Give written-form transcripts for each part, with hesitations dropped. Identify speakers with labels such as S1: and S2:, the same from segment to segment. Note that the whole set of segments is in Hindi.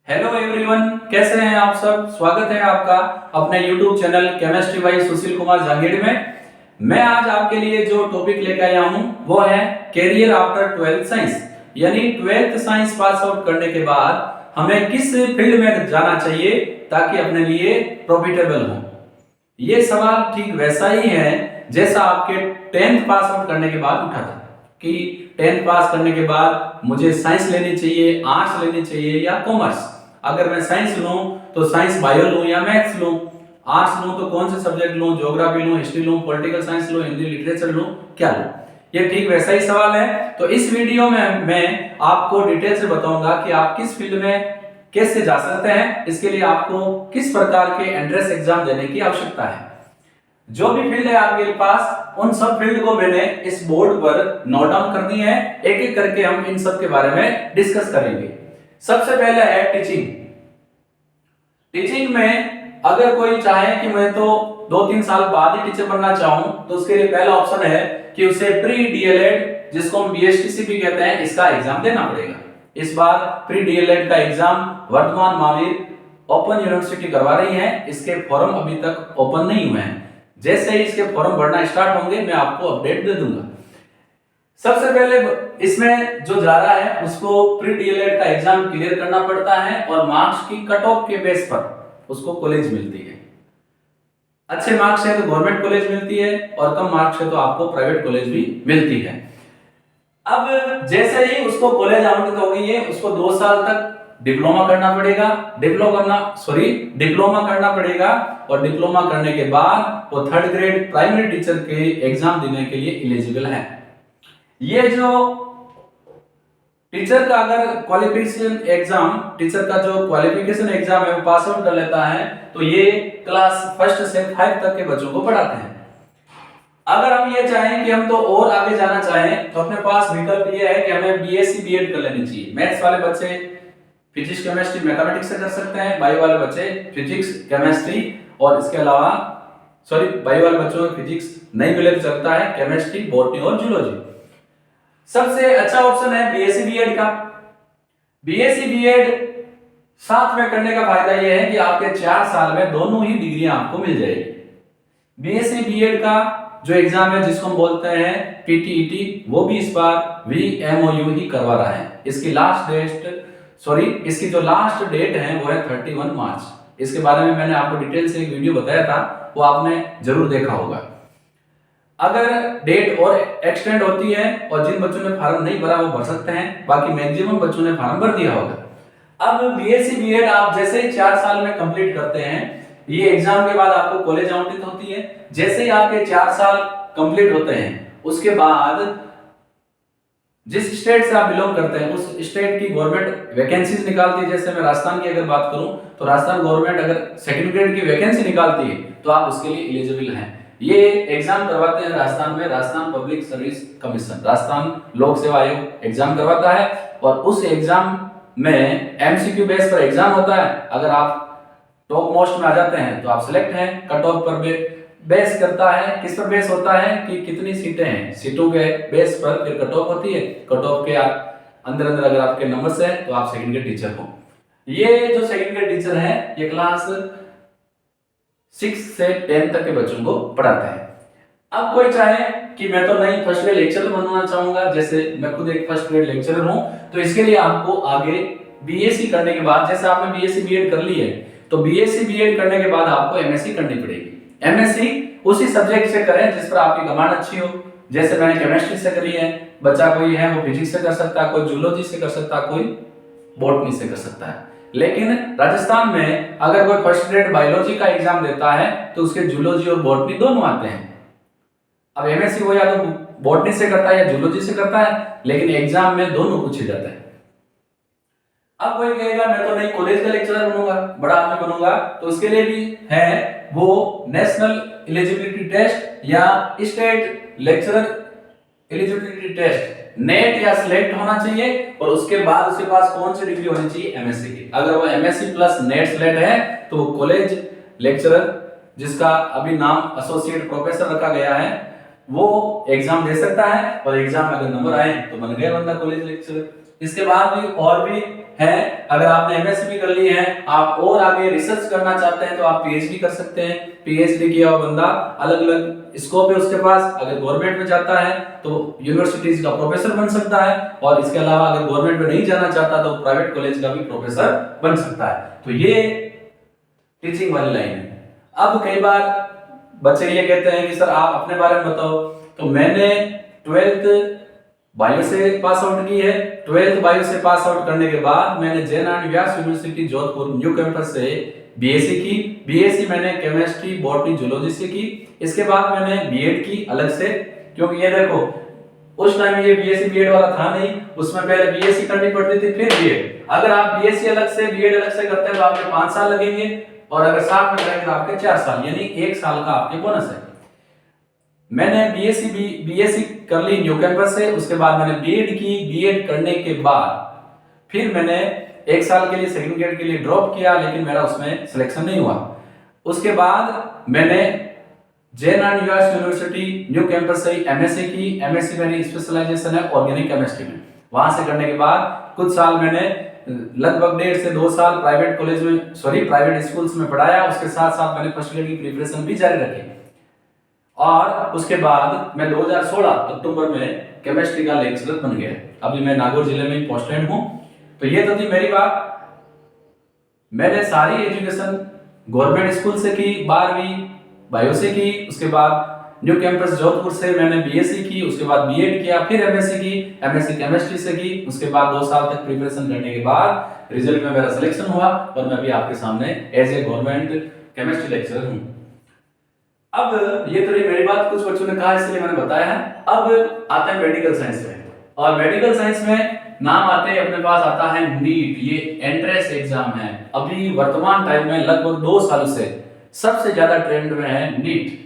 S1: हेलो एवरीवन, कैसे हैं आप सब। स्वागत है आपका अपने YouTube channel chemistry bye Sushil Kumar Jahangir में। मैं आज आपके लिए जो टॉपिक लेकर आया हूं वो है कैरियर आफ्टर 12th साइंस, यानी 12th साइंस पास आउट करने के बाद हमें किस फील्ड में जाना चाहिए ताकि अपने लिए प्रॉफिटेबल हो। ये सवाल ठीक वैसा ही है जैसा आपके 10th पास आउट करने के बाद उठा था कि 10th पास करने के बाद मुझे साइंस लेनी चाहिए, आर्ट्स लेनी चाहिए या कॉमर्स। अगर मैं साइंस लूं तो साइंस बायो लूं या मैथ्स लूं, आर्ट्स लूं तो कौन से सब्जेक्ट लूं, ज्योग्राफी लूं, हिस्ट्री लूं, पॉलिटिकल साइंस लूं, हिंदी लिटरेचर लूं, क्या लूं। ये ठीक वैसा ही सवाल है। तो इस वीडियो में मैं आपको डिटेल से बताऊंगा कि आप किस फील्ड में कैसे जा सकते हैं, इसके लिए आपको किस प्रकार के एंट्रेंस एग्जाम देने की आवश्यकता है। जो भी फील्ड है आपके पास, उन सब फील्ड को मैंने इस बोर्ड पर नोट डाउन कर दिए हैं। एक एक करके हम इन सब के बारे में डिस्कस करेंगे। सबसे पहले है टीचिंग। टीचिंग में अगर कोई चाहे कि मैं तो 2-3 साल बाद ही टीचर बनना चाहूं तो उसके लिए पहला ऑप्शन है कि उसे प्री डीएलएड, जिसको हम बीएसटीसी भी कहते हैं, इसका एग्जाम देना पड़ेगा। इस बार प्री डीएलएड का एग्जाम वर्तमान महावीर ओपन यूनिवर्सिटी करवा रही है। इसके फॉर्म अभी तक ओपन नहीं हुए हैं। जैसे ही इसके फॉर्म भरना स्टार्ट होंगे मैं आपको अपडेट दे दूंगा। सबसे पहले इसमें जो जा रहा है उसको प्री डीएलएड का एग्जाम क्लियर करना पड़ता है और मार्क्स की कट ऑफ के बेस पर उसको कॉलेज मिलती है। अच्छे मार्क्स है तो गवर्नमेंट कॉलेज मिलती है और कम मार्क्स है तो आपको प्राइवेट कॉलेज भी मिलती है। अब जैसे ही उसको कॉलेज आवंटित हो गई है, उसको 2 साल तक डिप्लोमा करना पड़ेगा। डिप्लोमा करना पड़ेगा और डिप्लोमा करने के बाद वो 3rd ग्रेड प्राइमरी टीचर के एग्जाम देने के लिए एलिजिबल है। ये जो टीचर का अगर क्वालिफिकेशन एग्जाम, टीचर का जो क्वालिफिकेशन एग्जाम है वो पास आउट कर लेता है तो ये क्लास 1st से 5 तक के बच्चों को पढ़ाते हैं। अगर हम ये चाहें कि हम तो और आगे जाना चाहें तो अपने पास विकल्प ये है कि हमें बीएससी बीएड कर लेनी चाहिए। मैथ्स वाले बच्चे फिजिक्स केमिस्ट्री मैथमेटिक्स से कर सकते हैं, बायो वाले बच्चे फिजिक्स केमिस्ट्री और इसके अलावा बायो वाले बच्चों को फिजिक्स नहीं मिले तो चलता है, केमिस्ट्री, बॉटनी और जूलॉजी। सबसे अच्छा ऑप्शन है बीएससी बीएड का। बीएससी बीएड साथ में करने का फायदा यह है कि आपके 4 साल में दोनों ही डिग्रियां आपको मिल जाएगी। बीएससी बीएड का जो एग्जाम है जिसको हम बोलते हैं पीटीईटी, वो भी इस बार वीएमओयू ही करवा रहा है। इसकी जो लास्ट डेट है वो है 31 मार्च। इसके बारे में मैंने आपको डिटेल से एक वीडियो बताया था, वो आपने जरूर देखा होगा। अगर डेट और एक्सटेंड होती है और जिन बच्चों ने फॉर्म नहीं भरा वो भर सकते हैं, बाकी मैक्सिमम बच्चों ने फॉर्म भर दिया होगा। अब बीएससी बीएड आप जैसे ही 4 साल में कंप्लीट करते हैं, ये एग्जाम के बाद आपको कॉलेज आवंटित होती है। जैसे ही आपके 4 साल कंप्लीट होते हैं उसके बाद जिस स्टेट से आप बिलोंग करते हैं उस स्टेट की गवर्नमेंट वैकेंसीज निकालती है। जैसे मैं राजस्थान की अगर बात करूं तो राजस्थान गवर्नमेंट अगर 2nd ग्रेड की वैकेंसी निकालती है तो आप उसके लिए एलिजिबल हैं। ये एग्जाम करवाते हैं राजस्थान में Rajasthan public service commission, Rajasthan लोक सेवा आयोग एग्जाम करवाता है और उस एग्जाम में एमसीक्यू बेस पर एग्जाम होता है। अगर आप टॉप मोस्ट में आ जाते हैं तो आप सिलेक्ट हैं। कट ऑफ पर बेस करता है, किस पर बेस होता है कि कितनी सीटें हैं, सीटों के बेस पर फिर कट ऑफ होती है। कट ऑफ के अंदर अगर आपके नंबर है तो आप 2nd ग्रेड टीचर हो। ये जो 2nd ग्रेड टीचर है ये क्लास 6 से 10 तक के बच्चों को पढ़ाते हैं। अब कोई चाहे कि मैं तो नहीं 1st ग्रेड लेक्चरर बनना चाहूंगा, जैसे मैं खुद एक 1st ग्रेड लेक्चरर हूं, तो इसके लिए आपको आगे बीएससी करने के बाद, जैसे आपने बीएससी बीएड कर ली है तो बीएससी बीएड करने के बाद आपको एमएससी करनी पड़ेगी। एमएससी उसी सब्जेक्ट से करें जिस पर आपकी कमांड अच्छी हो। जैसे मैंने केमिस्ट्री से करी है, बच्चा कोई है वो फिजिक्स से कर सकता है, कोई जूलॉजी से कर सकता है, कोई बॉटनी से कर सकता है। लेकिन राजस्थान में अगर कोई 1st ग्रेड बायोलॉजी का एग्जाम देता है तो उसके जूलॉजी और बॉटनी दोनों आते हैं। अब एमएससी वो या तो बॉटनी से करता है या जूलॉजी से करता है, लेकिन एग्जाम में दोनों पूछे जाते हैं। अब कोई कहेगा मैं तो नहीं कॉलेज का लेक्चरर बनूंगा, बड़ा आदमी बनूंगा, तो उसके लिए भी है वो नेशनल एलिजिबिलिटी टेस्ट या state lecturer eligibility test, NET या सिलेक्ट होना चाहिए और उसके बाद उसके पास कौन सी डिग्री होनी चाहिए, एमएससी की। अगर वो एमएससी प्लस नेट सिलेक्ट है तो वो कॉलेज लेक्चरर, जिसका अभी नाम एसोसिएट प्रोफेसर रखा गया है, वो एग्जाम दे सकता है और एग्जाम में अगर नंबर आए तो बन गया बंदा कॉलेज लेक्चरर। इसके बाद भी और भी है। अगर आपने एमएससी भी कर ली है, आप और आगे रिसर्च करना चाहते हैं तो आप पीएचडी कर सकते हैं। पीएचडी किया हुआ बंदा अलग अलग स्कोप है उसके पास। अगर गवर्नमेंट में जाता है तो यूनिवर्सिटीज का प्रोफेसर बन सकता है, और इसके अलावा अगर गवर्नमेंट में नहीं जाना चाहता तो प्राइवेट कॉलेज का भी प्रोफेसर बन सकता है। तो ये टीचिंग वाली लाइन है। अब कई बार बच्चे ये कहते हैं कि सर आप अपने बारे में बताओ। तो मैंने 12th बायो से पास आउट की है। 12th बायो से पास आउट करने के बाद मैंने Jain and Vyas university Jodhpur new campus से बीएससी की। बीएससी मैंने केमिस्ट्री, बॉटनी, जूलॉजी से की। इसके बाद मैंने बीएड की अलग से, क्योंकि ये देखो उस टाइम ये बीएससी बीएड वाला था नहीं, उसमें पहले बीएससी करनी पड़ती थी फिर बीएड। अगर आप बीएससी अलग से बीएड अलग से करते हैं तो आपके 5 साल लगेंगे, और अगर साथ में करेंगे तो आपके 4 साल, यानी 1 साल का आपके बोनस है। मैंने बीएससी कर ली न्यू कैंपस से। उसके बाद मैंने बीएड की। बीएड करने के बाद फिर मैंने 1 साल के लिए सेकंड ग्रेड के लिए ड्रॉप किया, लेकिन मेरा उसमें सिलेक्शन नहीं हुआ। उसके बाद मैंने Jain and Vyas university new campus से एमएससी की। एमएससी मेरी स्पेशलाइजेशन है ऑर्गेनिक केमिस्ट्री में। वहां से करने के बाद कुछ साल मैंने लगभग 1.5 से 2 साल प्राइवेट कॉलेज में प्राइवेट स्कूल्स में पढ़ाया। उसके साथ साथ मैंने फर्स्ट ग्रेड की प्रिपरेशन भी जारी रखी, और उसके बाद मैं 2016 अक्टूबर में केमिस्ट्री का लेक्चरर बन गया। अभी मैं नागौर जिले में पोस्टेड हूं। तो ये तो थी मेरी बात। मैंने सारी एजुकेशन गवर्नमेंट स्कूल से की, 12वीं बायो से की। उसके बाद न्यू कैंपस जोधपुर से मैंने बीएससी की। उसके बाद बीएड किया, फिर एमएससी की। एमएससी केमिस्ट्री से की। उसके बाद 2 साल तक प्रिपरेशन करने के बाद रिजल्ट में मेरा सिलेक्शन हुआ, और मैं अभी आपके सामने as a government chemistry lecturer हूं। अब ये तो रही मेरी बात, कुछ बच्चों ने कहा इसलिए मैंने बताया है। अब आता है मेडिकल साइंस में, और मेडिकल साइंस में नाम आते हैं अपने पास आता है नीट। ये एंट्रेंस एग्जाम है। अभी वर्तमान टाइम में लगभग 2 सालों से सबसे ज्यादा ट्रेंड में है नीट।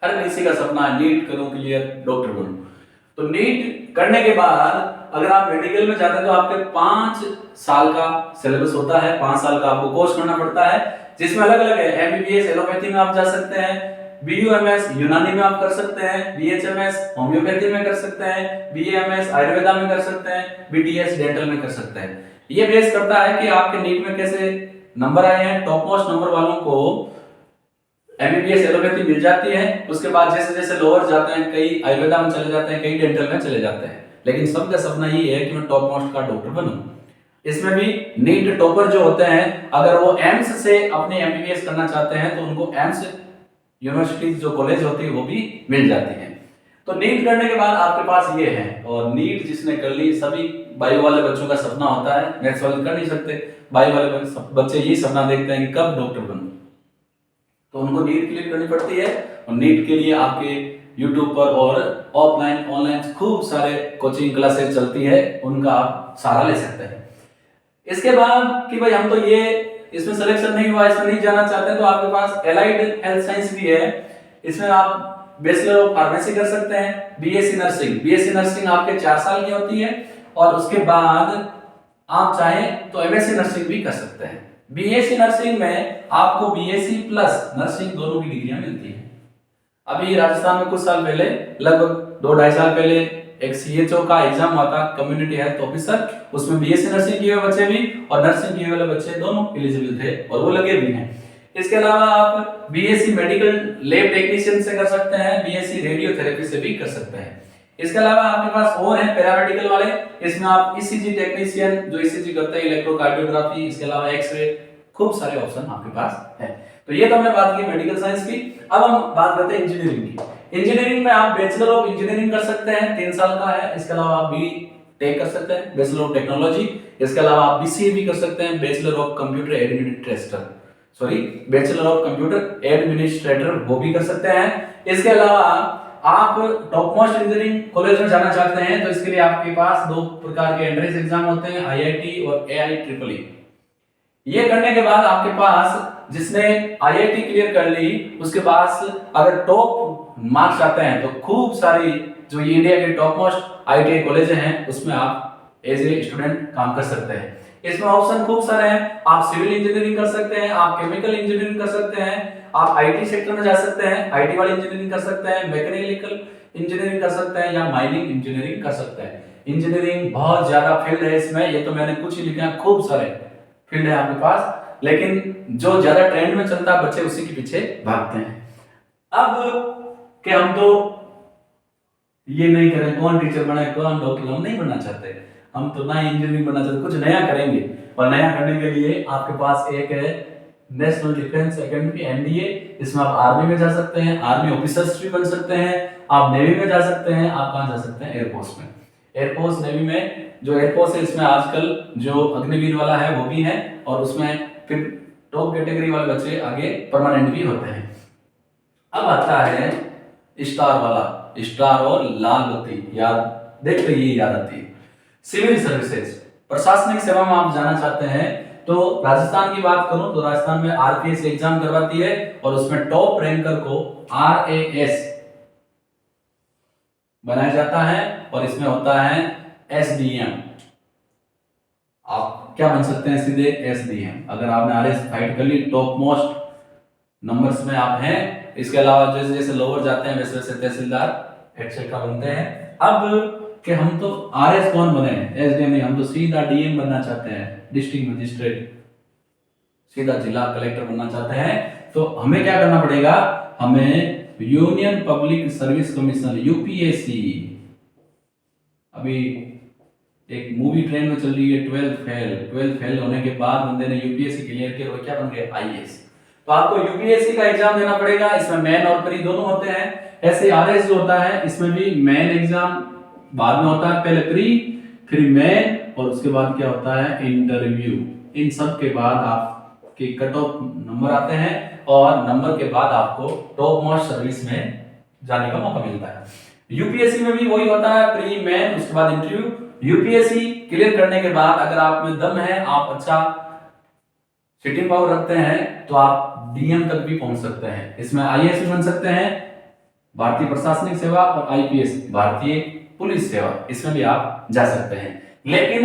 S1: हर किसी का सपना है नीट करूं, क्लियर, डॉक्टर बनूं। तो नीट करने के बाद अगर आप मेडिकल में जाते हैं तो आपके 5 साल का सिलेबस होता है। 5 साल का आपको कोर्स करना पड़ता है, जिसमें अलग अलग है। एमबीबीएस एलोपैथी में आप जा सकते हैं, बीयूएमएस यूनानी में आप कर सकते हैं, बीएचएमएस होम्योपैथी में कर सकते हैं, बीएमएस आयुर्वेदा में कर सकते हैं, बीडीएस डेंटल में कर सकते हैं। ये बेस करता है कि आपके नीट में कैसे नंबर आए हैं। टॉप मोस्ट नंबर वालों को एमबीबीएस एलोपैथी मिल जाती है। उसके बाद जैसे जैसे लोअर जाते हैं, कई आयुर्वेदा में चले जाते हैं, कई डेंटल में चले जाते हैं, लेकिन सबका सपना ये है कि मैं टॉप मोस्ट का डॉक्टर बनूं। इसमें भी नीट टॉपर जो होते हैं, अगर वो एम्स से अपने एमबीबीएस करना चाहते हैं तो उनको एम्स यूनिवर्सिटी जो कॉलेज होती है वो भी मिल जाती है। तो नीट करने के बाद आपके पास ये है, और नीट जिसने कर ली, सभी बायो वाले बच्चों का सपना होता है, मैथ्स वाले कर नहीं सकते। बायो वाले बच्चे यही सपना देखते हैं कि कब डॉक्टर बनूं, तो उनको नीट क्लियर करनी पड़ती है। और नीट के लिए आपके यूट्यूब पर और ऑफलाइन ऑनलाइन खूब सारे कोचिंग क्लासेस चलती है, उनका आप सहारा ले सकते हैं। इसके बाद कि भाई हम तो ये इसमें सिलेक्शन नहीं हुआ, इसमें नहीं जाना चाहते, तो आपके पास एलाइड हेल्थ साइंस भी है। इसमें आप बैचलर ऑफ फार्मेसी कर सकते हैं, बीएससी नर्सिंग। बीएससी नर्सिंग आपके 4 साल की होती है, और उसके बाद आप चाहें तो एमएससी नर्सिंग भी कर सकते हैं। बीएससी नर्सिंग में आपको बीएससी प्लस नर्सिंग दोनों की डिग्रियां मिलती हैं। अभी राजस्थान में कुछ साल पहले, लगभग 2-2.5 साल पहले, एक सीएचओ का एग्जाम हुआ था, कम्युनिटी हेल्थ ऑफिसर। उसमें बीएससी नर्सिंग किए हुए बच्चे भी और नर्सिंग किए हुए बच्चे दोनों एलिजिबल थे, और वो लगे भी हैं। इसके अलावा आप बीएससी मेडिकल लैब टेक्नीशियन से कर सकते हैं, बीएससी रेडियोथेरेपी से भी कर सकते हैं। इसके अलावा आपके पास और हैं पैरामेडिकल वाले। इसमें आप ईसीजी टेक्नीशियन, जो ईसीजी करते हैं, इलेक्ट्रोकार्डियोग्राफी, इसके अलावा एक्सरे, खूब सारे ऑप्शन आपके पास है। तो ये तो हमने बात की मेडिकल साइंस की। अब हम बात करते हैं इंजीनियरिंग की। इंजीनियरिंग में आप बैचलर ऑफ इंजीनियरिंग कर सकते हैं, 3 साल का है। इसके अलावा आप बी टेक कर सकते हैं, बैचलर ऑफ टेक्नोलॉजी। इसके अलावा आप बीसीए भी कर सकते हैं, बैचलर ऑफ कंप्यूटर एडमिनिस्ट्रेटर, वो भी कर सकते हैं। इसके अलावा आप टॉप मोस्ट इंजीनियरिंग कॉलेज में जाना चाहते हैं, तो इसके लिए आपके पास 2 प्रकार के एंट्रेंस एग्जाम होते हैं, आईआईटी और एआईट्रिपल। ये करने के बाद आपके पास, जिसने आईआईटी क्लियर कर ली, उसके पास अगर टॉप मार्क्स आते हैं तो खूब सारी जो ये इंडिया के टॉप मोस्ट आईटीआई कॉलेज हैं, उसमें आप एज ए स्टूडेंट काम कर सकते हैं। इसमें ऑप्शन खूब सारे हैं। आप सिविल इंजीनियरिंग कर सकते हैं, आप केमिकल इंजीनियरिंग कर सकते हैं, आप आईटी सेक्टर में जा सकते हैं, आईटी वाली इंजीनियरिंग कर सकते हैं, मैकेनिकल इंजीनियरिंग कर सकते हैं, या माइनिंग इंजीनियरिंग कर सकते हैं। इंजीनियरिंग बहुत ज्यादा फील्ड है इसमें, ये तो मैंने कुछ ही लिखा है, खूब सारे फील्ड है आपके पास, लेकिन जो ज्यादा ट्रेंड में चलता है बच्चे उसी के पीछे भागते हैं। अब कि हम तो ये नहीं करें, कौन टीचर बने, कौन डॉक्टर, हम नहीं बनना चाहते, हम तो ना इंजीनियरिंग बनना चाहते, कुछ नया करेंगे। और नया करने के लिए आपके पास एक है नेशनल डिफेंस एकेडमी एनडीए, इसमें आप आर्मी में जा सकते हैं, आर्मी ऑफिसर्स भी बन सकते हैं, आप नेवी में जा सकते हैं, आप कहां जा सकते हैं, एयरफोर्स में। एयरफोर्स नेवी में जो एयरफोर्स है इसमें आजकल जो अग्निवीर वाला है वो भी है, और उसमें फिर टॉप कैटेगरी वाले बच्चे आगे परमानेंट भी होते हैं। अब आता है स्टार वाला, स्टार और लाल बत्ती याद देखते ही याद आती है। सिविल सर्विसेज, प्रशासनिक सेवा में आप जाना चाहते हैं तो राजस्थान की बात करूं तो राजस्थान में आरपीएस एग्जाम करवाती है, और उसमें टॉप रैंकर को आरएएस बनाया जाता है, और इसमें होता है एसडीएम। आप क्या बन सकते हैं, सीधे एसडीएम। अगर आपने आरएएस फाइट कर ली, टॉप मोस्ट नंबर्स में आप हैं। इसके अलावा जैसे जैसे लोअर जाते हैं वैसे वैसे तहसीलदार एटसेट्रा बनते हैं। अब कि हम तो आरएस कौन बने, एसडीएम नहीं, हम तो सीधा डीएम बनना चाहते हैं, डिस्ट्रिक्ट मजिस्ट्रेट, सीधा जिला कलेक्टर बनना चाहते हैं। तो हमें क्या करना पड़ेगा, हमें union public service commission UPSC, अभी एक मूवी ट्रेंड में चल रही है 12 फेल होने के बाद बंदे ने यूपीएससी क्लियर किया, वो क्या बन गए, आईएएस। तो आपको यूपीएससी का एग्जाम देना पड़ेगा, इसमें मेन और प्री दोनों होते हैं। ऐसे आरएस जो होता है इसमें भी मेन एग्जाम बाद में होता है, पहले प्री फिर मेन, और उसके बाद क्या होता है, इंटरव्यू। इन सब के बाद आपके कट ऑफ नंबर आते हैं, और नंबर के बाद आपको टॉप मोस्ट सर्विस में जाने का मौका मिलता है। यूपीएससी में भी वही होता है, प्री मेन उसके बाद इंटरव्यू। यूपीएससी क्लियर करने के बाद अगर आप में दम है, आप अच्छा सिटिंग पावर रखते हैं, तो आप डीएम तक भी पहुंच सकते हैं। इसमें आईएएस भी बन सकते हैं, भारतीय प्रशासनिक सेवा, और आईपीएस भारतीय पुलिस सेवा, इसमें भी आप जा सकते हैं। लेकिन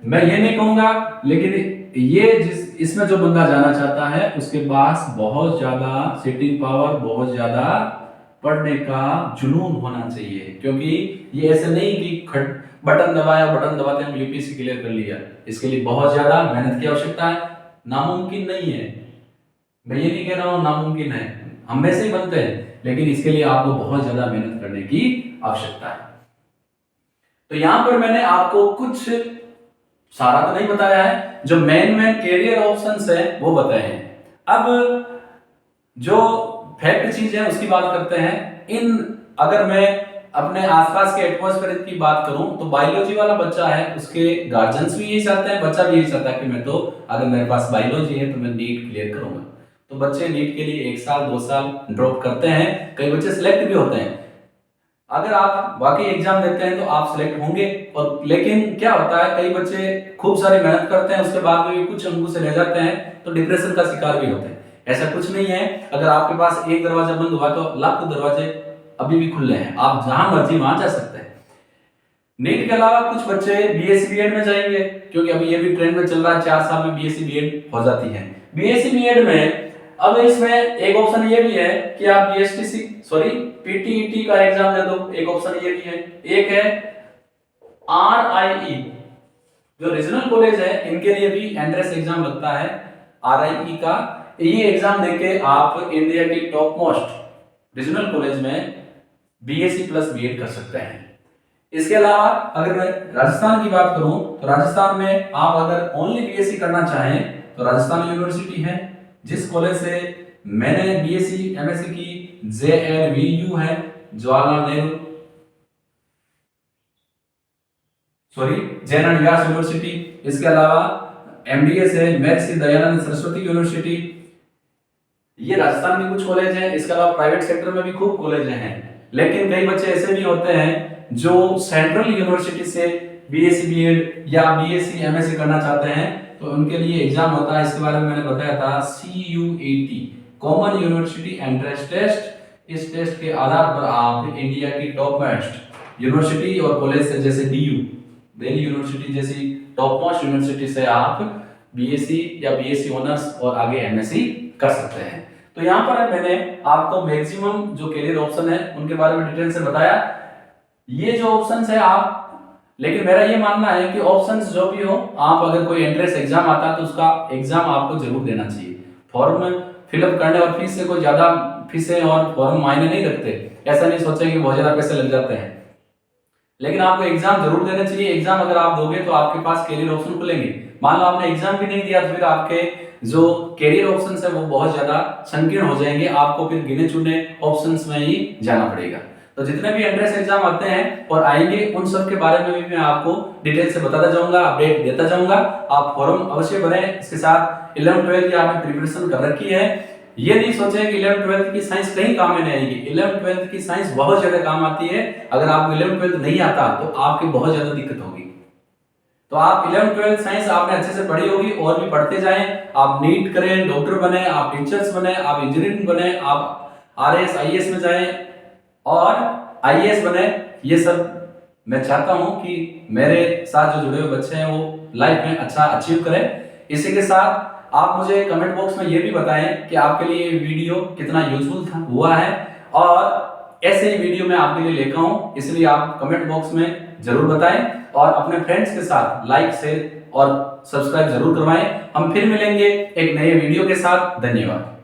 S1: मैं ये नहीं कहूंगा, लेकिन ये इसमें जो बंदा जाना चाहता है उसके पास बहुत ज्यादा सिटिंग पावर, बहुत ज्यादा पढ़ने का जुनून होना चाहिए, क्योंकि ये ऐसे नहीं कि बटन दबाया, बटन दबाते हम यूपीएससी क्लियर कर लिया। इसके लिए बहुत ज्यादा मेहनत की आवश्यकता है, नामुमकिन नहीं है। मैं ये नहीं कह रहा हूं नामुमकिन है, हम वैसे ही बनते हैं, लेकिन इसके लिए आपको बहुत ज्यादा मेहनत करने की आवश्यकता है। तो यहां पर मैंने आपको कुछ, सारा तो नहीं बताया है, जो मेन कैरियर ऑप्शंस है वो बताए हैं। अब जो फैक्ट चीज है उसकी बात करते हैं। अगर मैं अपने आसपास के एटमॉस्फेयर की बात करूं तो बायोलॉजी वाला बच्चा है, उसके गार्जियंस भी यही चाहते हैं, बच्चा भी यही चाहता है कि मैं तो अगर मेरे पास बायोलॉजी है तो मैं नीट क्लियर करूंगा। तो बच्चे नीट के लिए 1 साल 2 साल ड्रॉप करते हैं, कई बच्चे सिलेक्ट भी होते हैं। अगर आप वाकई एग्जाम देते हैं तो आप सिलेक्ट होंगे, और लेकिन क्या होता है, कई बच्चे खूब सारी मेहनत करते हैं, उसके बाद भी कुछ अंकों से रह जाते हैं, तो डिप्रेशन का शिकार भी होते हैं। ऐसा कुछ नहीं है, अगर आपके पास एक दरवाजा बंद हुआ तो लाखों दरवाजे अभी भी खुले हैं, आप जहां मर्जी वहां जा सकते हैं। नीट के अलावा कुछ बच्चे बीएससी बीएड में जाएंगे, क्योंकि अभी ये भी ट्रेंड में चल रहा है, 4 साल में बीएससी बीएड हो जाती है। बीएससी बीएड में अब इसमें एक ऑप्शन ये भी है कि आप पीटीईटी का एग्जाम दे दो, एक ऑप्शन ये भी है। एक है आरआईई, जो रीजनल कॉलेज है इनके लिए भी एंट्रेंस एग्जाम लगता है आरआईई का। ये एग्जाम देके आप इंडिया की टॉप मोस्ट रीजनल कॉलेज में बीएससी प्लस बीएड कर सकते हैं। इसके अलावा अगर मैं राजस्थान की बात करूं तो राजस्थान में आप अगर ओनली बीएससी करना चाहें तो राजस्थान यूनिवर्सिटी है, जिस कॉलेज से मैंने बीएससी एमएससी की, जेएनवीयू है, जवाहरलाल नेहरू जयनारायण व्यास यूनिवर्सिटी। इसके अलावा एमडीएस है, महर्षि दयानंद सरस्वती यूनिवर्सिटी। ये राजस्थान के कुछ कॉलेज हैं। इसके अलावा प्राइवेट सेक्टर में भी खूब कॉलेज हैं, लेकिन कई बच्चे ऐसे भी होते हैं जो सेंट्रल यूनिवर्सिटी से बीएससी बीएड या बीएससी एमएससी करना चाहते हैं, तो उनके लिए एग्जाम होता है, इसके बारे में मैंने बताया था, CUET, common university entrance test. इस टेस्ट के आधार पर आप इंडिया की टॉप मोस्ट यूनिवर्सिटी और कॉलेज से, जैसे DU दिल्ली यूनिवर्सिटी जैसी टॉप मोस्ट यूनिवर्सिटी से आप बीएससी या बीएससी ऑनर्स और आगे एमएससी कर सकते हैं। तो यहाँ पर मैंने आपको मैक्सिमम जो कैरियर ऑप्शन है उनके बारे में डिटेल से बताया। ये जो ऑप्शन है आप लेकिन मेरा ये मानना है कि ऑप्शंस जो भी हो, आप अगर कोई एंट्रेंस एग्जाम आता है तो उसका एग्जाम आपको जरूर देना चाहिए। फॉर्म फिलअप करने और फीस से कोई ज्यादा फीसें और फॉर्म मायने नहीं रखते। ऐसा नहीं सोचें कि बहुत ज्यादा पैसे लग जाते हैं, लेकिन आपको एग्जाम जरूर देना चाहिए। एग्जाम अगर आप दोगे तो आपके पास कैरियर ऑप्शन खुलेंगे। मान लो आपने एग्जाम भी नहीं दिया तो फिर आपके जो कैरियर ऑप्शंस है वो बहुत ज्यादा संकीर्ण हो जाएंगे, आपको फिर गिने चुने ऑप्शंस में ही जाना पड़ेगा। तो जितने भी एंट्रेंस एग्जाम आते हैं और आएंगे उन सब के बारे में भी मैं आपको डिटेल से बताता जाऊंगा, अपडेट देता जाऊंगा। आप फॉर्म अवश्य भरें। इसके साथ 11th-12th की आपने प्रिपरेशन कर रखी है, ये नहीं सोचें कि 11th-12th की साइंस कहीं काम में नहीं आएगी। 11th-12th की साइंस बहुत ज्यादा काम आती है। अगर आपको 11th-12th नहीं आता तो आपकी बहुत ज्यादा दिक्कत होगी। तो आप 11th-12th साइंस आपने अच्छे से पढ़ी होगी और भी पढ़ते जाएं। आप नीट करें, डॉक्टर बने, आप टीचर्स बने, आप इंजीनियरिंग बने, आप आरएस आईएएस में जाएं और आईएएस बने। ये सब मैं चाहता हूं कि मेरे साथ जो जुड़े हुए बच्चे हैं वो लाइफ में अच्छा अचीव करें। इसी के साथ आप मुझे कमेंट बॉक्स में ये भी बताएं कि आपके लिए वीडियो कितना यूजफुल हुआ है, और ऐसे ही वीडियो मैं आपके लिए लेकर आऊं, इसलिए आप कमेंट बॉक्स में जरूर बताएं और अपने फ्रेंड्स के साथ लाइक, शेयर और सब्सक्राइब जरूर करवाएं। हम फिर मिलेंगे एक नए वीडियो के साथ। धन्यवाद।